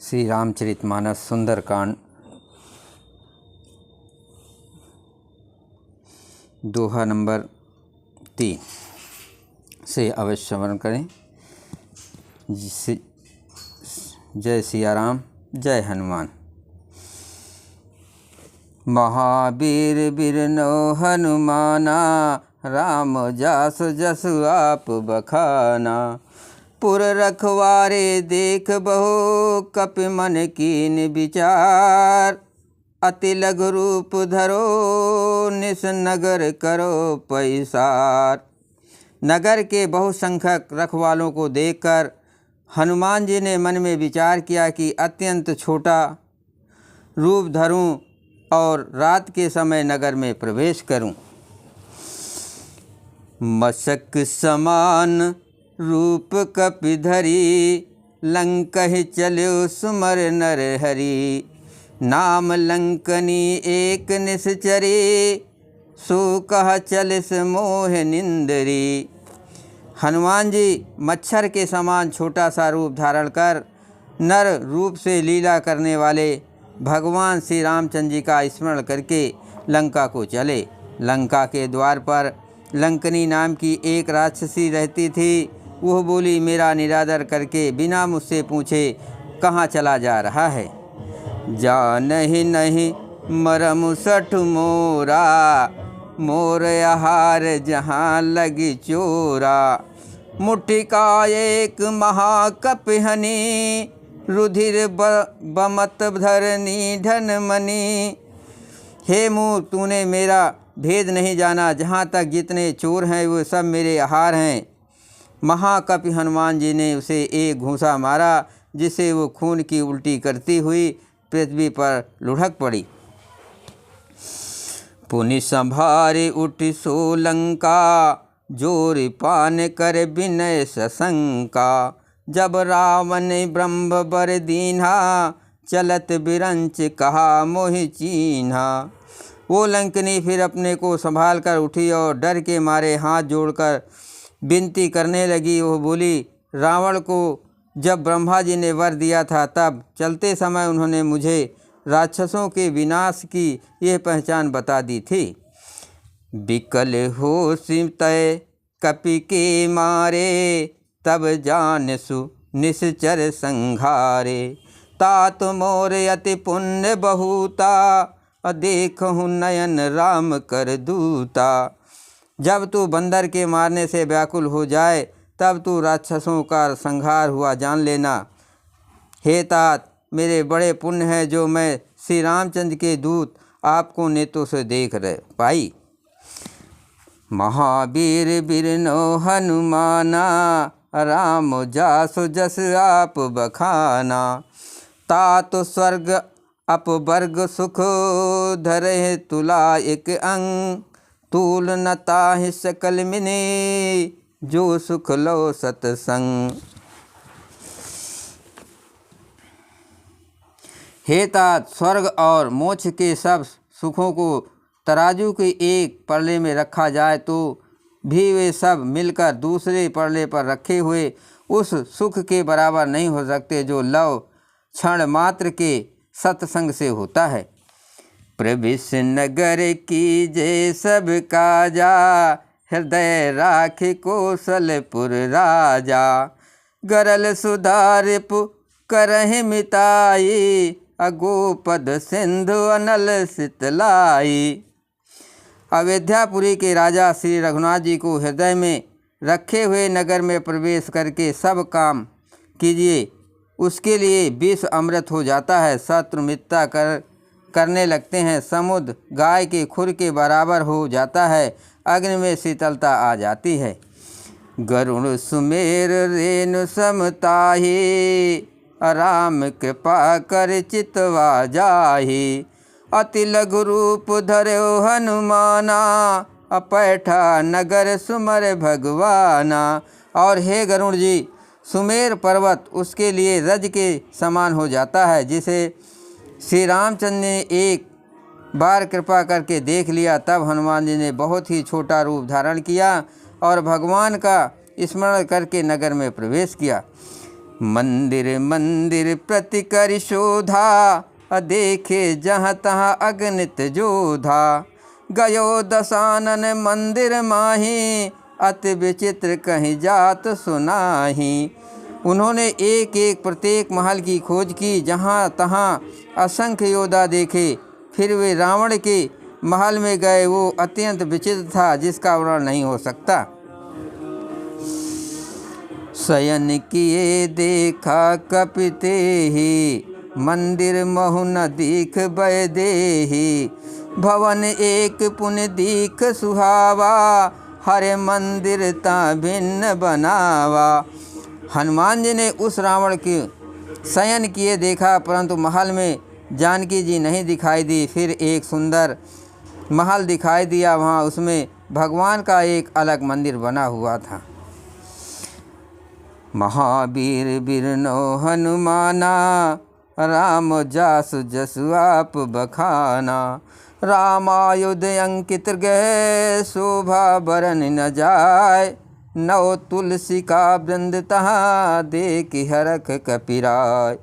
श्री रामचरितमानस सुंदरकांड दोहा number 3 से अवश्य स्मरण करें। जय सिया राम, जय हनुमान। महावीर बिरनो हनुमाना, राम जास जसु आप बखाना। पुर रखवारे देख बहु, कपि मन कीन विचार। अति लघु रूप धरो, निस नगर करो पैसार। नगर के बहुसंख्यक रखवालों को देखकर हनुमान जी ने मन में विचार किया कि अत्यंत छोटा रूप धरूं और रात के समय नगर में प्रवेश करूं। मशक समान रूप कपि धरी, लंकहि चल्यो सुमर नर हरि। नाम लंकनी एक निश्चरी, सो कह चलिस मोह निंदरी। हनुमान जी मच्छर के समान छोटा सा रूप धारण कर नर रूप से लीला करने वाले भगवान श्री रामचंद्र जी का स्मरण करके लंका को चले। लंका के द्वार पर लंकनी नाम की एक राक्षसी रहती थी। वह बोली, मेरा निरादर करके बिना मुझसे पूछे कहाँ चला जा रहा है। जानहि नहीं मरम सठ मोरा, मोर आहार जहाँ लगी चोरा। मुट्ठी का एक महाकपिहनी, रुधिर बमत धरनी धन मनी। हे मूर्ख, तूने मेरा भेद नहीं जाना। जहाँ तक जितने चोर हैं वो सब मेरे आहार हैं। महाकपि हनुमान जी ने उसे एक घूंसा मारा, जिससे वो खून की उल्टी करती हुई पृथ्वी पर लुढ़क पड़ी। पुनि संभारे उठ सोलंका, जोर पान कर विनय सशंका। जब रावण ब्रह्म बर दीन्हा, चलत बिरंच कहा मोहि चीन्हा। वो लंकनी फिर अपने को संभाल कर उठी और डर के मारे हाथ जोड़कर विनती करने लगी। वो बोली, रावण को जब ब्रह्मा जी ने वर दिया था, तब चलते समय उन्होंने मुझे राक्षसों के विनाश की यह पहचान बता दी थी। बिकल हो तय कपि के मारे, तब जानसु निश्चर संघारे। तात मोर अति पुण्य बहुता, देखहु नयन राम कर दूता। जब तू बंदर के मारने से व्याकुल हो जाए, तब तू राक्षसों का संहार हुआ जान लेना। हे तात, मेरे बड़े पुण्य है जो मैं श्री रामचंद्र के दूत आपको नेत्रों से देख रहे पाई। महावीर बिरनो हनुमाना, राम जासु जस आप बखाना। तात स्वर्ग अपवर्ग सुख, धरे तुला एक अंग। तूल न ताहि सकल मिने, जो सुख लो सतसंग। हे तात, स्वर्ग और मोक्ष के सब सुखों को तराजू के एक पल्ले में रखा जाए तो भी वे सब मिलकर दूसरे पल्ले पर रखे हुए उस सुख के बराबर नहीं हो सकते, जो लव क्षण मात्र के सत्संग से होता है। प्रविश नगर की जय सब काजा, हृदय राख कौशलपुर राजा। गरल सुधारिप करहि मिताई, अगोपद सिंधु अनल सितलाई। अयोध्यापुरी के राजा श्री रघुनाथ जी को हृदय में रखे हुए नगर में प्रवेश करके सब काम कीजिए, उसके लिए विष अमृत हो जाता है। शत्रु मित्रता करने लगते हैं, समुद्र गाय के खुर के बराबर हो जाता है, अग्नि में शीतलता आ जाती है। गरुण सुमेर रेणु समताहि, राम कृपा कर चितवा जाहि। अति लघु रूप धर्यो हनुमाना, अपैठा नगर सुमर भगवाना। और हे गरुण जी, सुमेर पर्वत उसके लिए रज के समान हो जाता है, जिसे श्री रामचंद्र ने एक बार कृपा करके देख लिया। तब हनुमान जी ने बहुत ही छोटा रूप धारण किया और भगवान का स्मरण करके नगर में प्रवेश किया। मंदिर मंदिर प्रति कर शोधा, देखे जहाँ तहाँ अगणित जोधा। गयो दशानन मंदिर माही, अति विचित्र कहीं जात सुनाही। उन्होंने एक एक प्रत्येक महल की खोज की, जहाँ तहाँ असंख्य योद्धा देखे। फिर वे रावण के महल में गए। वो अत्यंत विचित्र था, जिसका वर्णन नहीं हो सकता। शयन किए देखा कपिते ही, मंदिर महु न दीख बय देही। भवन एक पुण्य दीख सुहावा, हरे मंदिर ता भिन्न बनावा। हनुमान जी ने उस रावण के शयन किए देखा, परंतु महल में जानकी जी नहीं दिखाई दी। फिर एक सुंदर महल दिखाई दिया, वहाँ उसमें भगवान का एक अलग मंदिर बना हुआ था। महावीर बिरनो हनुमाना, राम जासु जसु आप बखाना। रामायुध अंकित गए, शोभा बरन न जाय। नौ तुलसी का वृंद तहाँ, देख हरख कपिराय।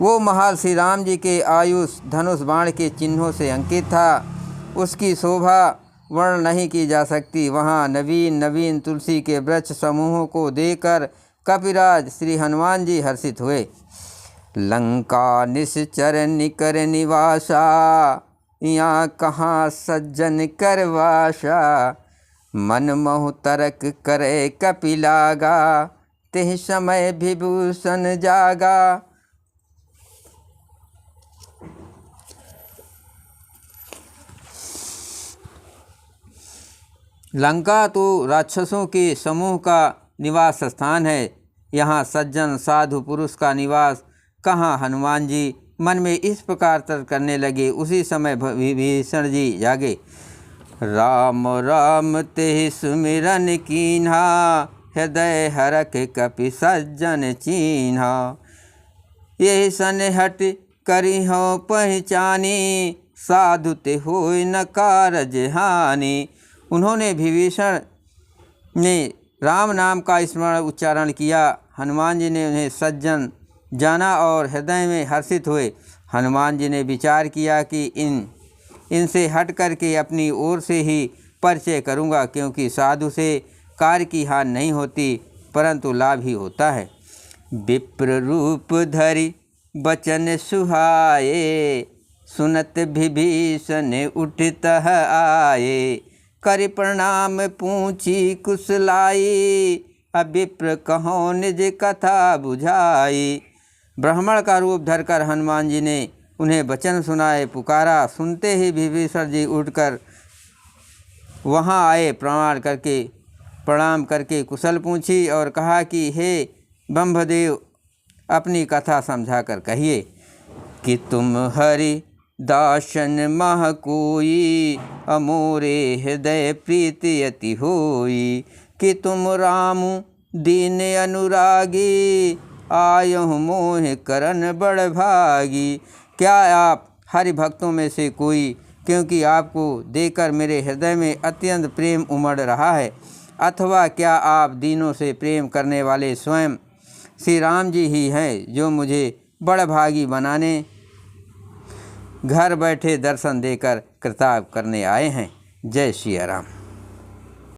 वो महल श्री राम जी के आयुष धनुष बाण के चिन्हों से अंकित था। उसकी शोभा वर्ण नहीं की जा सकती। वहाँ नवीन नवीन तुलसी के वृक्ष समूहों को देखकर कपिराज श्री हनुमान जी हर्षित हुए। लंका निश्चर निकर निवासा, यहाँ कहाँ सज्जन करवासा। मन महु तरक करे कपिलागा, तेह समय विभूषण जागा। लंका तो राक्षसों के समूह का निवास स्थान है। यहाँ सज्जन साधु पुरुष का निवास कहाँ। हनुमान जी मन में इस प्रकार तर्क करने लगे। उसी समय विभीषण जी जागे। राम राम तेहि सुमिरन कीन्हा, हृदय हरख कपि सज्जन चीन्हा। यही सनहट करी हो पहचानी, साधु ते होय न कारज हानि। उन्होंने विभीषण ने राम नाम का स्मरण उच्चारण किया। हनुमान जी ने उन्हें सज्जन जाना और हृदय में हर्षित हुए। हनुमान जी ने विचार किया कि इनसे हट करके अपनी ओर से ही परिचय करूँगा, क्योंकि साधु से कार्य की हानि नहीं होती, परंतु लाभ ही होता है। विप्र रूप धरि बचन सुहाए, सुनत विभीषण उठतः आए। कर प्रणाम पूछी कुशलाई, अविप्र कहो निज कथा बुझाई। ब्राह्मण का रूप धरकर हनुमान जी ने उन्हें वचन सुनाए, पुकारा। सुनते ही विभीषण जी उठकर वहाँ आए। प्रणाम करके कुशल पूछी और कहा कि हे ब्रह्मदेव, अपनी कथा समझा कर कहिए कि तुम हरि दासन मह कोई, अमोरे हृदय प्रीति अति होई। कि तुम राम दीन अनुरागी, आयहु मोह करन बड़ भागी। क्या आप हरि भक्तों में से कोई, क्योंकि आपको देखकर मेरे हृदय में अत्यंत प्रेम उमड़ रहा है। अथवा क्या आप दीनों से प्रेम करने वाले स्वयं श्री राम जी ही हैं, जो मुझे बड़ भागी बनाने घर बैठे दर्शन देकर कृतार्थ करने आए हैं। जय श्री राम।